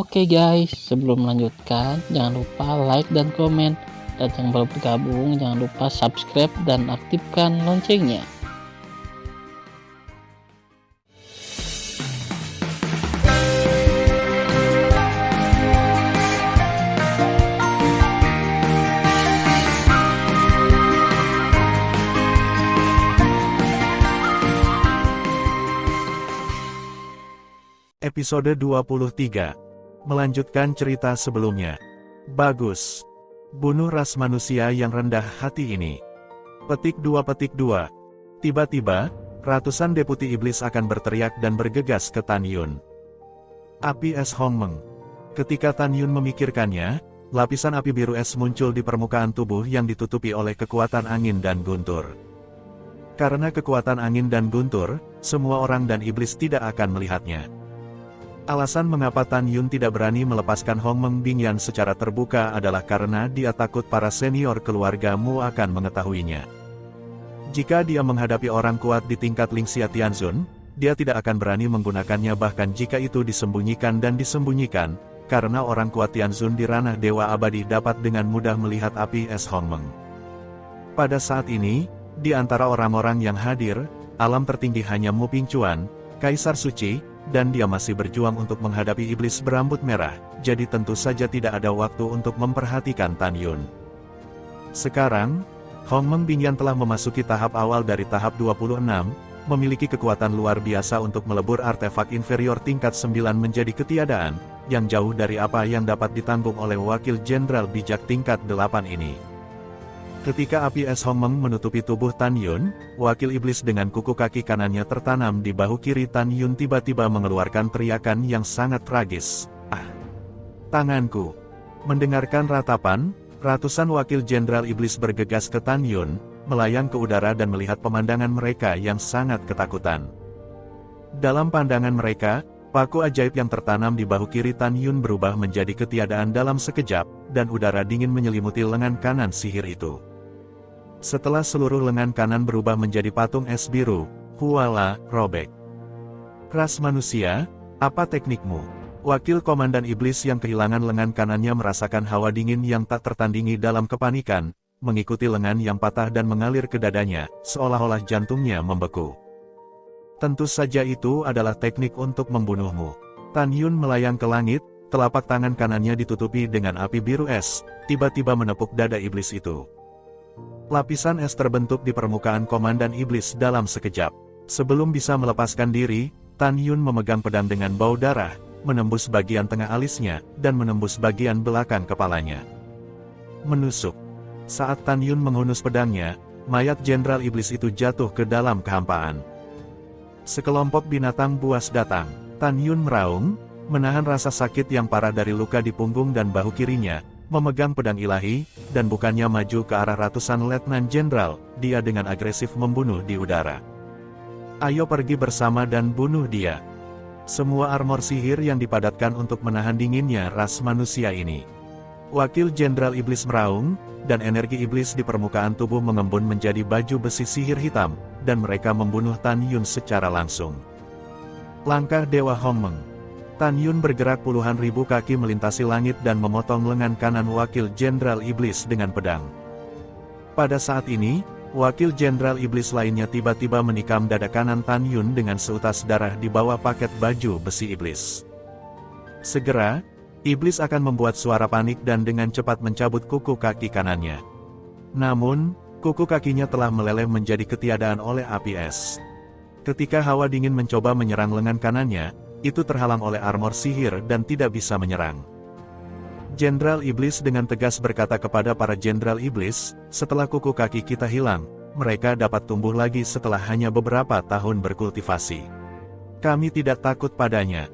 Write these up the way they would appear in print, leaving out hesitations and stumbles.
Oke guys, sebelum melanjutkan, jangan lupa like dan komen. Dan yang baru bergabung, jangan lupa subscribe dan aktifkan loncengnya. Episode 23. Melanjutkan cerita sebelumnya. Bagus. Bunuh ras manusia yang rendah hati ini. Petik 2. Tiba-tiba, ratusan deputi iblis akan berteriak dan bergegas ke Tan Yun. Api es Hongmeng. Ketika Tan Yun memikirkannya, lapisan api biru es muncul di permukaan tubuh yang ditutupi oleh kekuatan angin dan guntur. Karena kekuatan angin dan guntur, semua orang dan iblis tidak akan melihatnya. Alasan mengapa Tan Yun tidak berani melepaskan Hongmeng Bingyan secara terbuka adalah karena dia takut para senior keluarga Mu akan mengetahuinya. Jika dia menghadapi orang kuat di tingkat Lingxia Tianzun, dia tidak akan berani menggunakannya bahkan jika itu disembunyikan dan disembunyikan, karena orang kuat Tianzun di ranah Dewa Abadi dapat dengan mudah melihat api es Hongmeng. Pada saat ini, di antara orang-orang yang hadir, alam tertinggi hanya Mu Pingcuan, Kaisar Suci, dan dia masih berjuang untuk menghadapi iblis berambut merah, jadi tentu saja tidak ada waktu untuk memperhatikan Tan Yun. Sekarang, Hongmeng Bingyan telah memasuki tahap awal dari tahap 26, memiliki kekuatan luar biasa untuk melebur artefak inferior tingkat 9 menjadi ketiadaan, yang jauh dari apa yang dapat ditanggung oleh wakil jenderal bijak tingkat 8 ini. Ketika api es Hongmeng menutupi tubuh Tan Yun, wakil iblis dengan kuku kaki kanannya tertanam di bahu kiri Tan Yun tiba-tiba mengeluarkan teriakan yang sangat tragis. Ah! Tanganku! Mendengarkan ratapan, ratusan wakil jenderal iblis bergegas ke Tan Yun, melayang ke udara dan melihat pemandangan mereka yang sangat ketakutan. Dalam pandangan mereka, paku ajaib yang tertanam di bahu kiri Tan Yun berubah menjadi ketiadaan dalam sekejap, dan udara dingin menyelimuti lengan kanan sihir itu. Setelah seluruh lengan kanan berubah menjadi patung es biru, Huala, robek. Ras manusia, apa teknikmu? Wakil komandan iblis yang kehilangan lengan kanannya merasakan hawa dingin yang tak tertandingi dalam kepanikan, mengikuti lengan yang patah dan mengalir ke dadanya, seolah-olah jantungnya membeku. Tentu saja itu adalah teknik untuk membunuhmu. Tan Yun melayang ke langit, telapak tangan kanannya ditutupi dengan api biru es, tiba-tiba menepuk dada iblis itu. Lapisan es terbentuk di permukaan komandan iblis dalam sekejap. Sebelum bisa melepaskan diri, Tan Yun memegang pedang dengan bau darah, menembus bagian tengah alisnya, dan menembus bagian belakang kepalanya. Menusuk. Saat Tan Yun menghunus pedangnya, mayat jenderal iblis itu jatuh ke dalam kehampaan. Sekelompok binatang buas datang. Tan Yun meraung, menahan rasa sakit yang parah dari luka di punggung dan bahu kirinya, memegang pedang ilahi, dan bukannya maju ke arah ratusan letnan jenderal, dia dengan agresif membunuh di udara. Ayo pergi bersama dan bunuh dia. Semua armor sihir yang dipadatkan untuk menahan dinginnya ras manusia ini. Wakil jenderal iblis meraung, dan energi iblis di permukaan tubuh mengembun menjadi baju besi sihir hitam, dan mereka membunuh Tan Yun secara langsung. Langkah Dewa Hongmeng. Tan Yun bergerak puluhan ribu kaki melintasi langit dan memotong lengan kanan wakil jenderal iblis dengan pedang. Pada saat ini, wakil jenderal iblis lainnya tiba-tiba menikam dada kanan Tan Yun dengan seutas darah di bawah paket baju besi iblis. Segera, iblis akan membuat suara panik dan dengan cepat mencabut kuku kaki kanannya. Namun, kuku kakinya telah meleleh menjadi ketiadaan oleh api es. Ketika hawa dingin mencoba menyerang lengan kanannya, itu terhalang oleh armor sihir dan tidak bisa menyerang. Jenderal Iblis dengan tegas berkata kepada para jenderal Iblis, setelah kuku kaki kita hilang, mereka dapat tumbuh lagi setelah hanya beberapa tahun berkultivasi. Kami tidak takut padanya.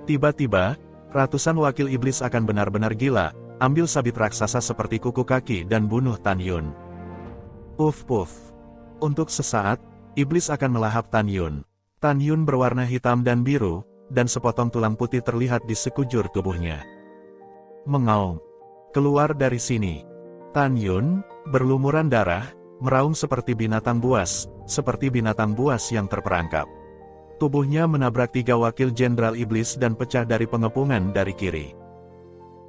Tiba-tiba, ratusan wakil Iblis akan benar-benar gila, ambil sabit raksasa seperti kuku kaki dan bunuh Tan Yun. Puff. Untuk sesaat, Iblis akan melahap Tan Yun. Tan Yun berwarna hitam dan biru, dan sepotong tulang putih terlihat di sekujur tubuhnya. Mengaum. Keluar dari sini. Tan Yun, berlumuran darah, meraung seperti binatang buas yang terperangkap. Tubuhnya menabrak 3 wakil jenderal iblis dan pecah dari pengepungan dari kiri.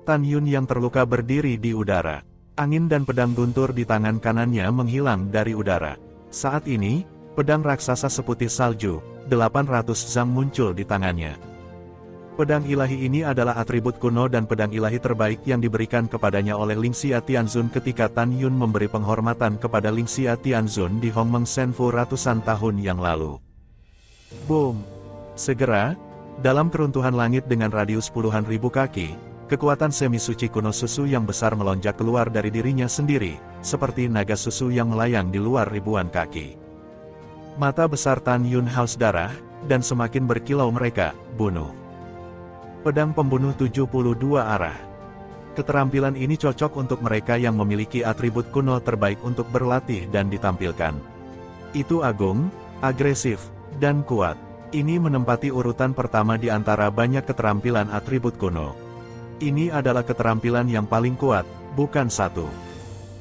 Tan Yun yang terluka berdiri di udara. Angin dan pedang guntur di tangan kanannya menghilang dari udara. Saat ini, pedang raksasa seputih salju, 800 zang muncul di tangannya. Pedang ilahi ini adalah atribut kuno dan pedang ilahi terbaik yang diberikan kepadanya oleh Ling Xia Tianzun ketika Tan Yun memberi penghormatan kepada Ling Xia Tianzun di Hongmeng Senfu ratusan tahun yang lalu. Boom! Segera, dalam keruntuhan langit dengan radius puluhan ribu kaki, kekuatan semi suci kuno susu yang besar melonjak keluar dari dirinya sendiri, seperti naga susu yang melayang di luar ribuan kaki. Mata besar Tan Yun haus darah, dan semakin berkilau mereka, bunuh. Pedang pembunuh 72 arah. Keterampilan ini cocok untuk mereka yang memiliki atribut kuno terbaik untuk berlatih dan ditampilkan. Itu agung, agresif, dan kuat. Ini menempati urutan pertama di antara banyak keterampilan atribut kuno. Ini adalah keterampilan yang paling kuat, bukan satu.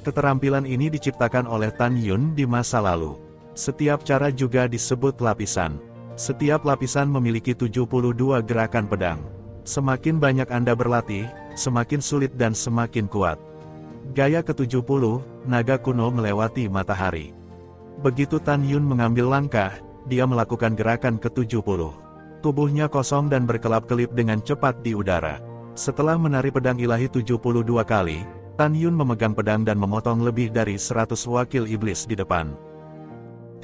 Keterampilan ini diciptakan oleh Tan Yun di masa lalu. Setiap cara juga disebut lapisan. Setiap lapisan memiliki 72 gerakan pedang. Semakin banyak Anda berlatih, semakin sulit dan semakin kuat. Gaya ke-70, naga kuno melewati matahari. Begitu Tan Yun mengambil langkah, dia melakukan gerakan ke-70. Tubuhnya kosong dan berkelap-kelip dengan cepat di udara. Setelah menari pedang ilahi 72 kali, Tan Yun memegang pedang dan memotong lebih dari 100 wakil iblis di depan.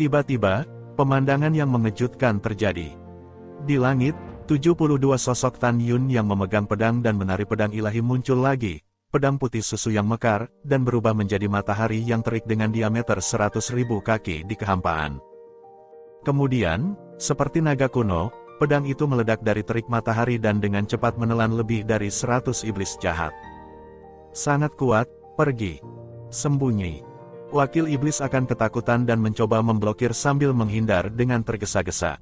Tiba-tiba, pemandangan yang mengejutkan terjadi. Di langit, 72 sosok Tan Yun yang memegang pedang dan menari pedang ilahi muncul lagi, pedang putih susu yang mekar, dan berubah menjadi matahari yang terik dengan diameter 100.000 kaki di kehampaan. Kemudian, seperti naga kuno, pedang itu meledak dari terik matahari dan dengan cepat menelan lebih dari 100 iblis jahat. Sangat kuat, pergi. Sembunyi. Wakil iblis akan ketakutan dan mencoba memblokir sambil menghindar dengan tergesa-gesa.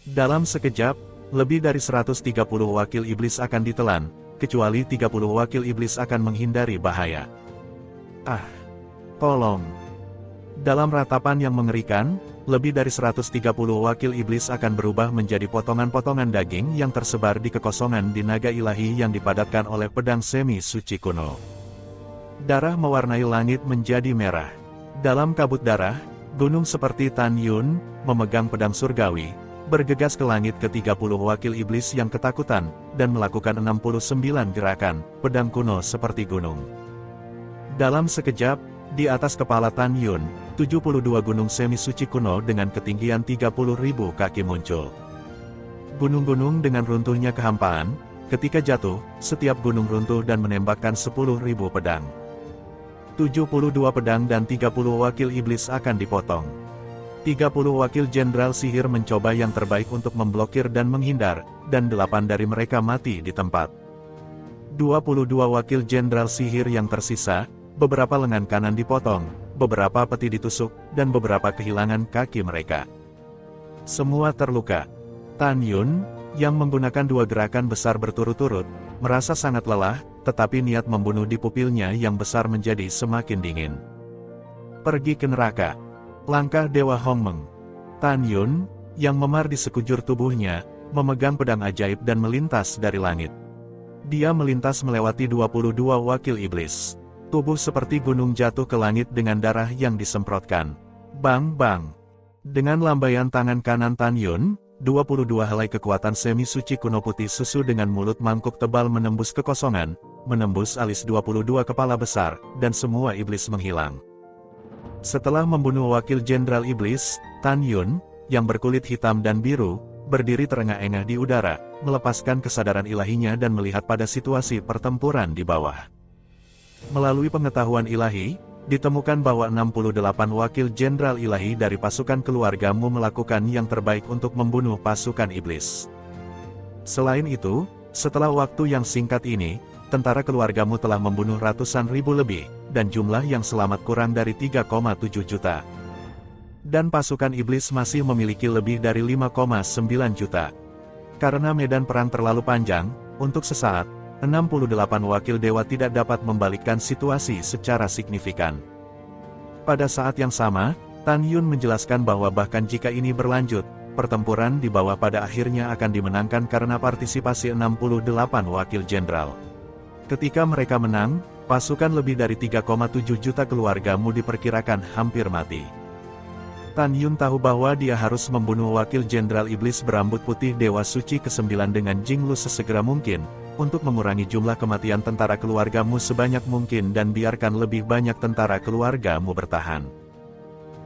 Dalam sekejap, lebih dari 130 wakil iblis akan ditelan, kecuali 30 wakil iblis akan menghindari bahaya. Ah! Tolong! Dalam ratapan yang mengerikan, lebih dari 130 wakil iblis akan berubah menjadi potongan-potongan daging yang tersebar di kekosongan di naga ilahi yang dipadatkan oleh pedang semi suci kuno. Darah mewarnai langit menjadi merah. Dalam kabut darah, gunung seperti Tan Yun, memegang pedang surgawi, bergegas ke langit ke 30 wakil iblis yang ketakutan, dan melakukan 69 gerakan, pedang kuno seperti gunung. Dalam sekejap, di atas kepala Tan Yun, 72 gunung semi suci kuno dengan ketinggian 30.000 kaki muncul. Gunung-gunung dengan runtuhnya kehampaan, ketika jatuh, setiap gunung runtuh dan menembakkan 10.000 pedang. 72 pedang dan 30 wakil iblis akan dipotong. 30 wakil jenderal sihir mencoba yang terbaik untuk memblokir dan menghindar, dan 8 dari mereka mati di tempat. 22 wakil jenderal sihir yang tersisa, beberapa lengan kanan dipotong, beberapa peti ditusuk, dan beberapa kehilangan kaki mereka. Semua terluka. Tan Yun, yang menggunakan 2 gerakan besar berturut-turut, merasa sangat lelah, tetapi niat membunuh di pupilnya yang besar menjadi semakin dingin. Pergi ke neraka. Langkah Dewa Hongmeng. Tan Yun, yang memar di sekujur tubuhnya, memegang pedang ajaib dan melintas dari langit. Dia melintas melewati 22 wakil iblis. Tubuh seperti gunung jatuh ke langit dengan darah yang disemprotkan. Bang bang. Dengan lambaian tangan kanan Tan Yun, 22 helai kekuatan semi suci kuno putih susu dengan mulut mangkuk tebal menembus kekosongan, menembus alis 22 kepala besar, dan semua iblis menghilang. Setelah membunuh wakil jenderal iblis, Tan Yun, yang berkulit hitam dan biru, berdiri terengah-engah di udara, melepaskan kesadaran ilahinya dan melihat pada situasi pertempuran di bawah. Melalui pengetahuan ilahi, ditemukan bahwa 68 wakil jenderal ilahi dari pasukan keluargamu melakukan yang terbaik untuk membunuh pasukan iblis. Selain itu, setelah waktu yang singkat ini, tentara keluargamu telah membunuh ratusan ribu lebih, dan jumlah yang selamat kurang dari 3,7 juta. Dan pasukan iblis masih memiliki lebih dari 5,9 juta. Karena medan perang terlalu panjang, untuk sesaat, 68 wakil dewa tidak dapat membalikkan situasi secara signifikan. Pada saat yang sama, Tan Yun menjelaskan bahwa bahkan jika ini berlanjut, pertempuran di bawah pada akhirnya akan dimenangkan karena partisipasi 68 wakil jenderal. Ketika mereka menang, pasukan lebih dari 3,7 juta keluargamu diperkirakan hampir mati. Tan Yun tahu bahwa dia harus membunuh wakil jenderal iblis berambut putih Dewa Suci ke-9 dengan Jing Lu sesegera mungkin, untuk mengurangi jumlah kematian tentara keluargamu sebanyak mungkin dan biarkan lebih banyak tentara keluargamu bertahan.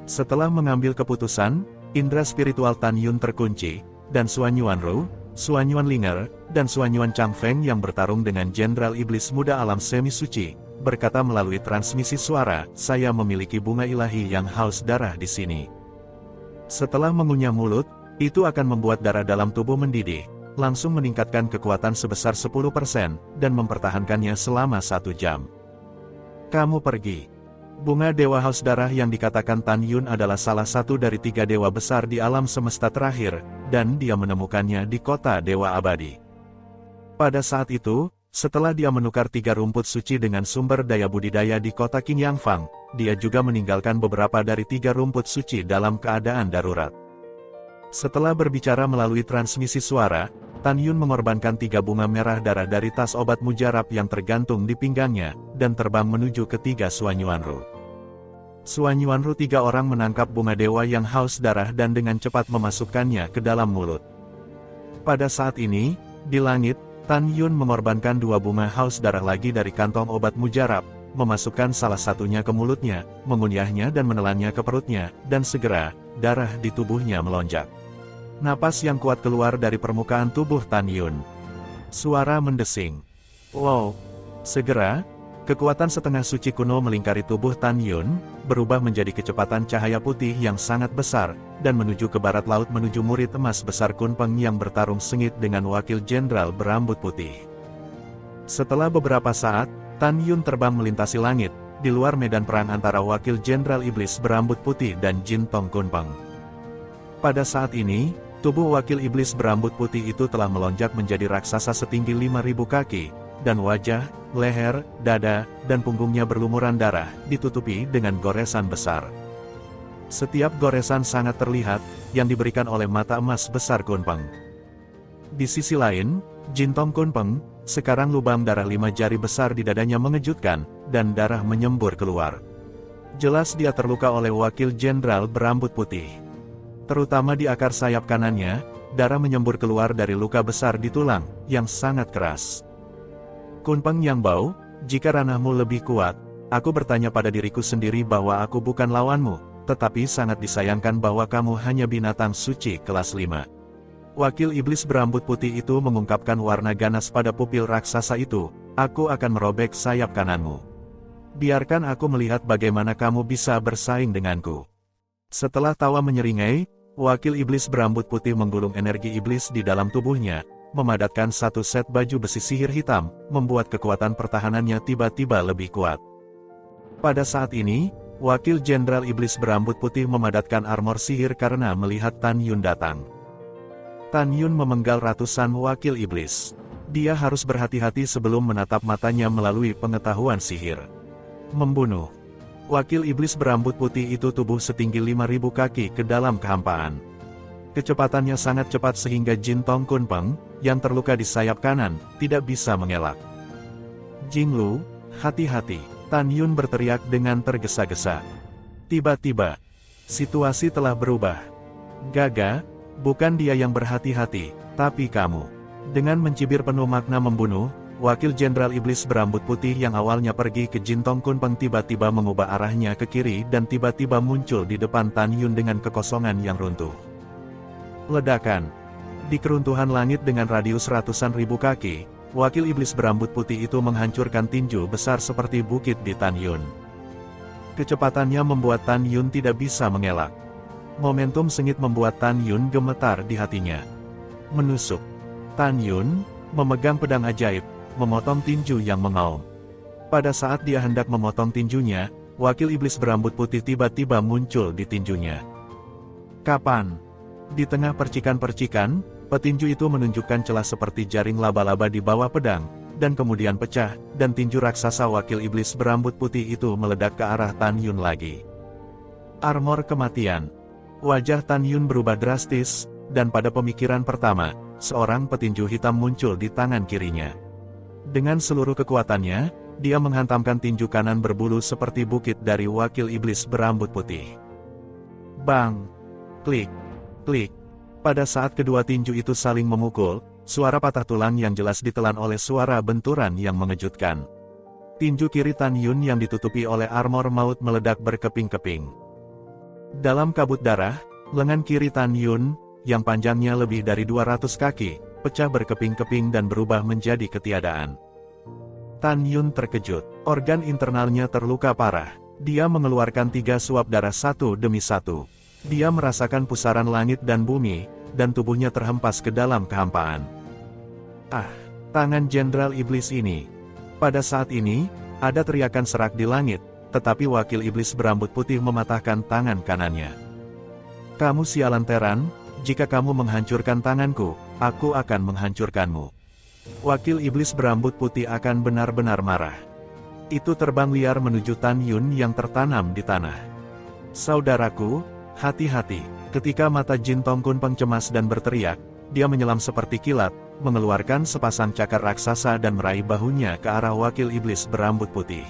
Setelah mengambil keputusan, indera spiritual Tan Yun terkunci, dan Xuan Yuanru, Xuan Yuanlinger, dan Xuan Yuan Changfeng yang bertarung dengan Jenderal Iblis Muda Alam Semi Suci, berkata melalui transmisi suara, "Saya memiliki bunga ilahi yang haus darah di sini." Setelah mengunyah mulut, itu akan membuat darah dalam tubuh mendidih, langsung meningkatkan kekuatan sebesar 10% dan mempertahankannya selama 1 jam. Kamu pergi. Bunga Dewa Haus Darah yang dikatakan Tan Yun adalah salah satu dari 3 dewa besar di alam semesta terakhir, dan dia menemukannya di kota Dewa Abadi. Pada saat itu, setelah dia menukar 3 rumput suci dengan sumber daya budidaya di kota Qingyangfang, dia juga meninggalkan beberapa dari 3 rumput suci dalam keadaan darurat. Setelah berbicara melalui transmisi suara, Tan Yun mengorbankan 3 bunga merah darah dari tas obat mujarab yang tergantung di pinggangnya, dan terbang menuju ke 3 Xuan Yuanru. Xuan Yuanru 3 orang menangkap bunga dewa yang haus darah dan dengan cepat memasukkannya ke dalam mulut. Pada saat ini, di langit, Tan Yun mengorbankan 2 bunga haus darah lagi dari kantong obat mujarab, memasukkan salah satunya ke mulutnya, mengunyahnya dan menelannya ke perutnya, dan segera, darah di tubuhnya melonjak. Napas yang kuat keluar dari permukaan tubuh Tan Yun. Suara mendesing. Wow! Segera, kekuatan setengah suci kuno melingkari tubuh Tan Yun, berubah menjadi kecepatan cahaya putih yang sangat besar, dan menuju ke barat laut menuju murid emas besar Kunpeng yang bertarung sengit dengan wakil jenderal berambut putih. Setelah beberapa saat, Tan Yun terbang melintasi langit, di luar medan perang antara wakil jenderal iblis berambut putih dan Jin Tong Kunpeng. Pada saat ini, tubuh wakil iblis berambut putih itu telah melonjak menjadi raksasa setinggi 5.000 kaki, dan wajah, leher, dada, dan punggungnya berlumuran darah, ditutupi dengan goresan besar. Setiap goresan sangat terlihat, yang diberikan oleh mata emas besar Kunpeng. Di sisi lain, Jin Tong Kunpeng, sekarang lubang darah 5 jari besar di dadanya mengejutkan, dan darah menyembur keluar. Jelas dia terluka oleh wakil jenderal berambut putih. Terutama di akar sayap kanannya, darah menyembur keluar dari luka besar di tulang, yang sangat keras. Kunpeng Yang Bau, jika ranahmu lebih kuat, aku bertanya pada diriku sendiri bahwa aku bukan lawanmu, tetapi sangat disayangkan bahwa kamu hanya binatang suci kelas 5. Wakil iblis berambut putih itu mengungkapkan warna ganas pada pupil raksasa itu, "Aku akan merobek sayap kananmu. Biarkan aku melihat bagaimana kamu bisa bersaing denganku." Setelah tawa menyeringai, wakil iblis berambut putih menggulung energi iblis di dalam tubuhnya, memadatkan 1 set baju besi sihir hitam, membuat kekuatan pertahanannya tiba-tiba lebih kuat. Pada saat ini, wakil jenderal iblis berambut putih memadatkan armor sihir karena melihat Tan Yun datang. Tan Yun memenggal ratusan wakil iblis. Dia harus berhati-hati sebelum menatap matanya melalui pengetahuan sihir. Membunuh. Wakil iblis berambut putih itu tubuh setinggi 5.000 kaki ke dalam kehampaan. Kecepatannya sangat cepat sehingga Jin Tong Kunpeng, yang terluka di sayap kanan, tidak bisa mengelak. "Jing Lu, hati-hati!" Tan Yun berteriak dengan tergesa-gesa. Tiba-tiba, situasi telah berubah. "Gaga, bukan dia yang berhati-hati, tapi kamu." Dengan mencibir penuh makna membunuh, wakil jenderal iblis berambut putih yang awalnya pergi ke Jin Tong Kunpeng tiba-tiba mengubah arahnya ke kiri dan tiba-tiba muncul di depan Tan Yun dengan kekosongan yang runtuh. Ledakan. Di keruntuhan langit dengan radius ratusan ribu kaki, wakil iblis berambut putih itu menghancurkan tinju besar seperti bukit di Tan Yun. Kecepatannya membuat Tan Yun tidak bisa mengelak. Momentum sengit membuat Tan Yun gemetar di hatinya. Menusuk. Tan Yun memegang pedang ajaib, memotong tinju yang mengaum. Pada saat dia hendak memotong tinjunya, wakil iblis berambut putih tiba-tiba muncul di tinjunya. Kapan? Di tengah percikan-percikan, petinju itu menunjukkan celah seperti jaring laba-laba di bawah pedang, dan kemudian pecah, dan tinju raksasa wakil iblis berambut putih itu meledak ke arah Tan Yun lagi. Armor kematian. Wajah Tan Yun berubah drastis, dan pada pemikiran pertama, seorang petinju hitam muncul di tangan kirinya. Dengan seluruh kekuatannya, dia menghantamkan tinju kanan berbulu seperti bukit dari wakil iblis berambut putih. Bang! Klik! Klik! Pada saat kedua tinju itu saling memukul, suara patah tulang yang jelas ditelan oleh suara benturan yang mengejutkan. Tinju kiri Tan Yun yang ditutupi oleh armor maut meledak berkeping-keping. Dalam kabut darah, lengan kiri Tan Yun, yang panjangnya lebih dari 200 kaki, pecah berkeping-keping dan berubah menjadi ketiadaan. Tan Yun terkejut, organ internalnya terluka parah. Dia mengeluarkan 3 suap darah satu demi satu. Dia merasakan pusaran langit dan bumi, dan tubuhnya terhempas ke dalam kehampaan. Ah, tangan Jenderal Iblis ini. Pada saat ini, ada teriakan serak di langit, tetapi wakil iblis berambut putih mematahkan tangan kanannya. Kamu sialan Teran, jika kamu menghancurkan tanganku, aku akan menghancurkanmu. Wakil iblis berambut putih akan benar-benar marah. Itu terbang liar menuju Tan Yun yang tertanam di tanah. Saudaraku, hati-hati. Ketika mata Jin Tongkun cemas dan berteriak, dia menyelam seperti kilat, mengeluarkan sepasang cakar raksasa dan meraih bahunya ke arah wakil iblis berambut putih.